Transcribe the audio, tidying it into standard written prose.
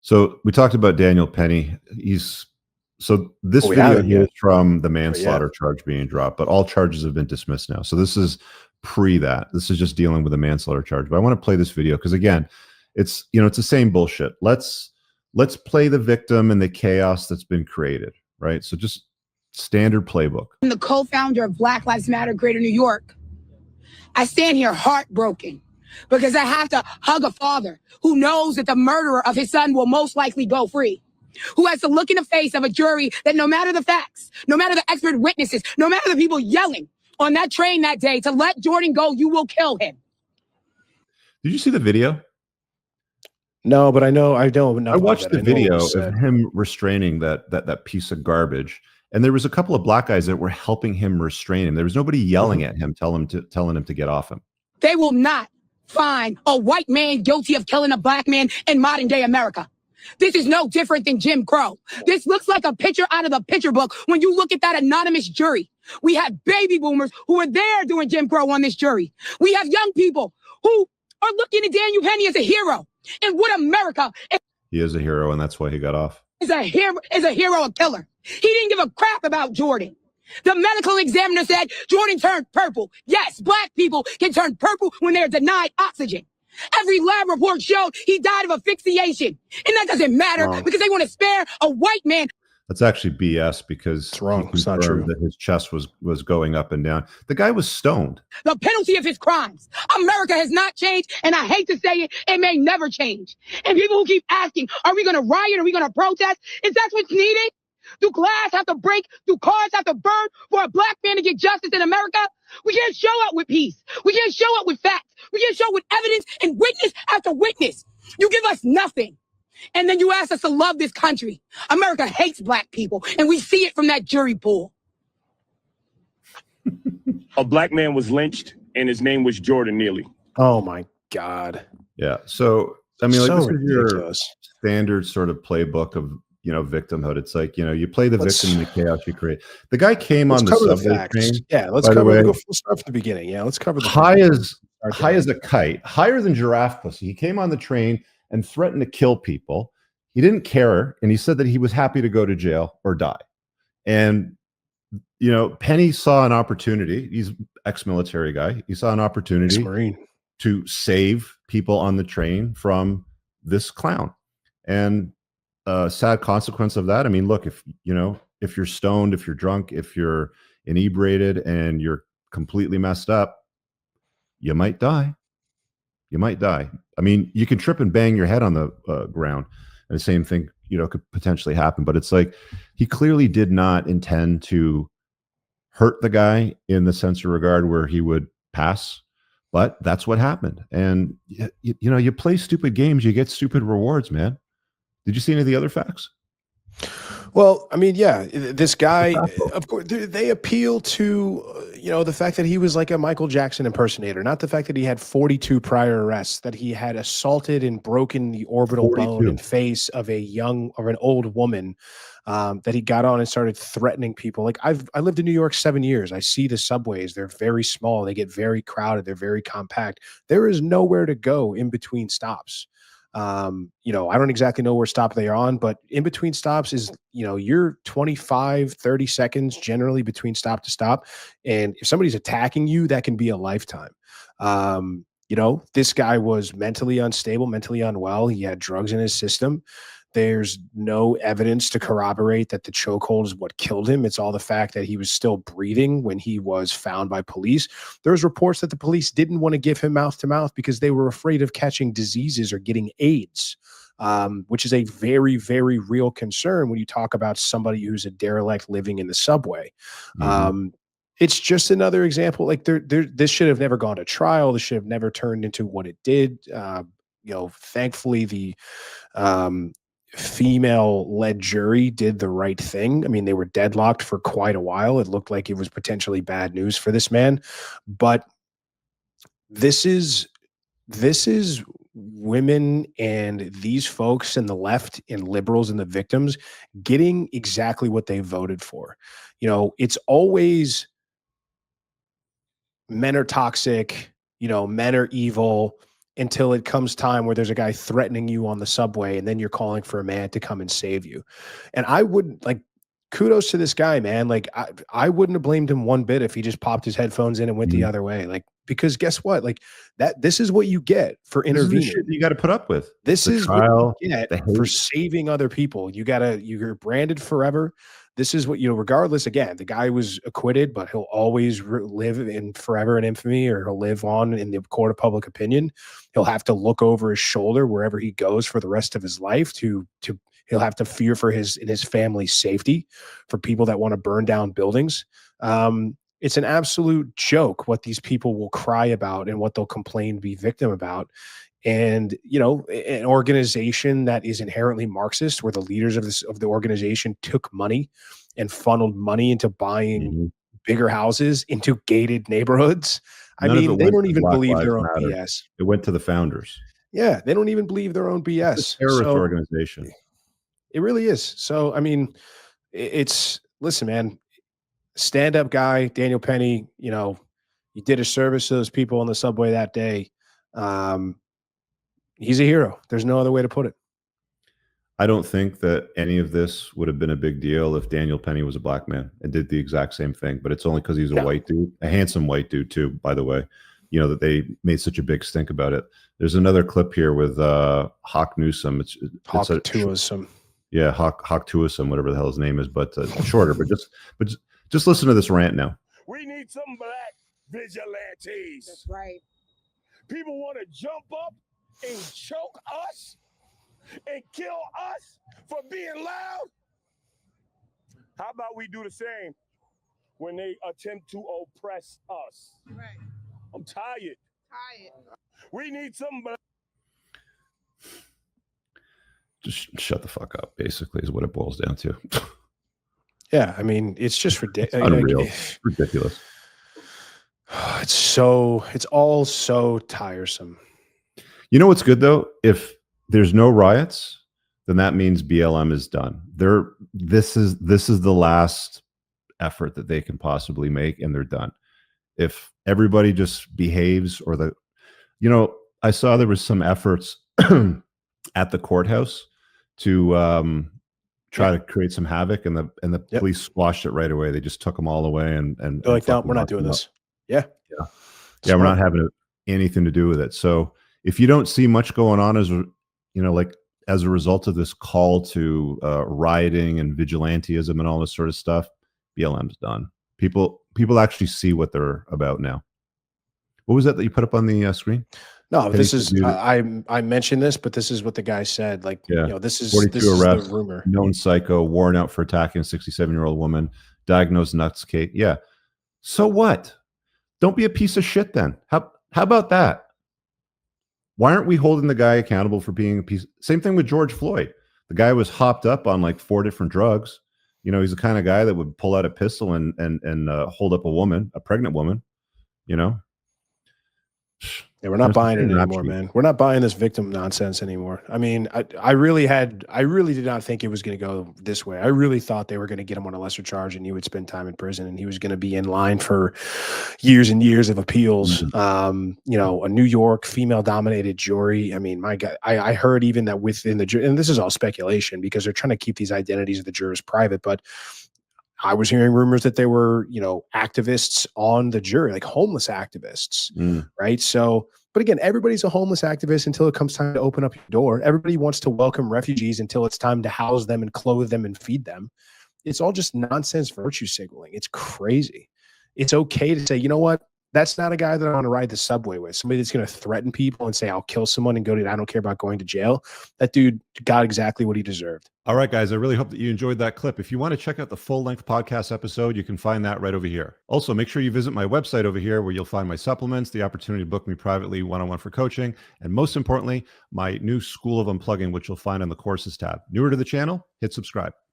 So we talked about Daniel Penny. So this Oh, we video haven't here yet. is from the yeah. manslaughter charge being dropped, but all charges have been dismissed now. So this is pre that. This is just dealing with a manslaughter charge. But I want to play this video because again, it's it's the same bullshit. Let's play the victim and the chaos that's been created, right? So just standard playbook. I'm the co-founder of Black Lives Matter Greater New York. I stand here heartbroken because I have to hug a father who knows that the murderer of his son will most likely go free, who has to look in the face of a jury that no matter the facts, no matter the expert witnesses, no matter the people yelling on that train that day to let Jordan go, you will kill him. Did you see the video? No, but I know enough. I watched of the it. I know video what was of said. him restraining that piece of garbage, and there was a couple of black guys that were helping him restrain him. There was nobody yelling at him, telling him to get off him. They will not find a white man guilty of killing a black man in modern day America. This is no different than Jim Crow. This looks like a picture out of the picture book when you look at that anonymous jury. We have baby boomers who were there during Jim Crow on this jury. We have young people who are looking at Daniel Penny as a hero. And what America He is a hero, and that's why he got off. is a hero, a killer. He didn't give a crap about Jordan. The medical examiner said Jordan turned purple. Yes, black people can turn purple when they're denied oxygen. Every lab report showed he died of asphyxiation. And that doesn't matter because they want to spare a white man. That's actually BS because It's wrong. he It's not confirmed true. that his chest was going up and down. The guy was stoned. The penalty of his crimes. America has not changed, and I hate to say it, it may never change. And people who keep asking, are we going to riot? Are we going to protest? Is that what's needed? Do glass have to break? Do cars have to burn for a black man to get justice in America? We can't show up with peace. We can't show up with facts. We can't show up with evidence and witness after witness. You give us nothing. And then you ask us to love this country. America hates black people, and we see it from that jury pool. A black man was lynched, and his name was Jordan Neely. Oh my God. Yeah. So I mean, like So this is your ridiculous. standard sort of playbook of victimhood. It's like you play the victim in the chaos you create. The guy came on the subway train. Yeah, let's by the cover. way. Let's start from the beginning. Yeah, let's cover the high facts. as a kite, higher than giraffe pussy. He came on the train and threatened to kill people. He didn't care, and he said that he was happy to go to jail or die. And Penny saw an opportunity. He's ex-military guy. He saw an opportunity Ex-Marine. to save people on the train from this clown. And sad consequence of that. I mean, look, if you're stoned, if you're drunk, if you're inebriated, and you're completely messed up, you might die. You might die. I mean, you can trip and bang your head on the ground, and the same thing, could potentially happen. But it's like he clearly did not intend to hurt the guy in the sense of regard where he would pass. But that's what happened. And you play stupid games, you get stupid rewards, man. Did you see any of the other facts? Well, I mean, yeah, this guy, of course, they appeal to, the fact that he was like a Michael Jackson impersonator, not the fact that he had 42 prior arrests, that he had assaulted and broken the orbital 42. bone and face of an old woman, that he got on and started threatening people. Like I lived in New York 7 years. I see the subways. They're very small. They get very crowded. They're very compact. There is nowhere to go in between stops. I don't exactly know where stop they are on, but in between stops is, you're 25, 30 seconds generally between stop to stop. And if somebody's attacking you, that can be a lifetime. This guy was mentally unstable, mentally unwell. He had drugs in his system. There's no evidence to corroborate that the chokehold is what killed him. It's all the fact that he was still breathing when he was found by police. There's reports that the police didn't want to give him mouth to mouth because they were afraid of catching diseases or getting AIDS, which is a very, very real concern when you talk about somebody who's a derelict living in the subway. Mm-hmm. It's just another example. Like this should have never gone to trial. This should have never turned into what it did. Thankfully the female-led jury did the right thing. I mean, they were deadlocked for quite a while. It looked like it was potentially bad news for this man, but this is women and these folks and the left and liberals and the victims getting exactly what they voted for. It's always men are toxic, men are evil, until it comes time where there's a guy threatening you on the subway, and then you're calling for a man to come and save you. And I wouldn't like, kudos to this guy, man. Like I wouldn't have blamed him one bit if he just popped his headphones in and went the other way. Like, because guess what? Like this is what you get for This is the intervening. shit you got to put up with. This The is trial, what you get the for hate. saving other people. You're branded forever. This is what, regardless, again, the guy was acquitted, but he'll always live in forever in infamy, or he'll live on in the court of public opinion. He'll have to look over his shoulder wherever he goes for the rest of his life he'll have to fear for his family's safety, for people that want to burn down buildings. It's an absolute joke what these people will cry about and what they'll complain, be victim about. And, an organization that is inherently Marxist, where the leaders of the organization took money and funneled money into buying bigger houses into gated neighborhoods. None of it They went don't to even Black believe Lives their own Matter. BS. It went to the founders. Yeah, they don't even believe their own BS. It's a terrorist organization. It really is. So, listen, man, stand-up guy, Daniel Penny, you did a service to those people on the subway that day. He's a hero. There's no other way to put it. I don't think that any of this would have been a big deal if Daniel Penny was a black man and did the exact same thing, but it's only because he's a white dude, a handsome white dude too, by the way, that they made such a big stink about it. There's another clip here with Hawk Newsom. It's Hawk Tuason. Yeah, Hawk Tuason, whatever the hell his name is, but shorter. But just listen to this rant now. We need some black vigilantes. That's right. People want to jump up and choke us and kill us for being loud. How about we do the same when they attempt to oppress us? Right. I'm tired. We need some black. Just shut the fuck up, basically, is what it boils down to. Yeah, it's just ridiculous. Unreal. Ridiculous. It's all so tiresome. You know what's good though? If there's no riots, then that means BLM is done. This is the last effort that they can possibly make, and they're done. If everybody just behaves, or I saw there was some efforts at the courthouse to try to create some havoc, and the police squashed it right away. They just took them all away, and they're like, no, we're not doing this. Yeah, we're not having anything to do with it. So if you don't see much going on as a result of this call to rioting and vigilantism and all this sort of stuff, BLM's done. People actually see what they're about now. What was that you put up on the screen? No, this is I mentioned this, but this is what the guy said. Like, this is 42 arrests, the rumor. Known psycho, warrant out for attacking a 67-year-old woman, diagnosed nuts case. Yeah. So what? Don't be a piece of shit then. How about that? Why aren't we holding the guy accountable for being a piece? Same thing with George Floyd. The guy was hopped up on like 4 different drugs. He's the kind of guy that would pull out a pistol and hold up a pregnant woman. Yeah, we're not buying it anymore, man. We're not buying this victim nonsense anymore. I really did not think it was going to go this way. I really thought they were going to get him on a lesser charge and he would spend time in prison and he was going to be in line for years and years of appeals. A New York female dominated jury. My God, I heard even that within the jury, and this is all speculation because they're trying to keep these identities of the jurors private, but I was hearing rumors that there were, activists on the jury, like homeless activists, right? So, but again, everybody's a homeless activist until it comes time to open up your door. Everybody wants to welcome refugees until it's time to house them and clothe them and feed them. It's all just nonsense virtue signaling. It's crazy. It's okay to say, you know what? That's not a guy that I want to ride the subway with. Somebody that's going to threaten people and say, I'll kill someone and I don't care about going to jail. That dude got exactly what he deserved. All right, guys, I really hope that you enjoyed that clip. If you want to check out the full-length podcast episode, you can find that right over here. Also, make sure you visit my website over here where you'll find my supplements, the opportunity to book me privately one-on-one for coaching, and most importantly, my new School of Unplugging, which you'll find on the courses tab. Newer to the channel, hit subscribe.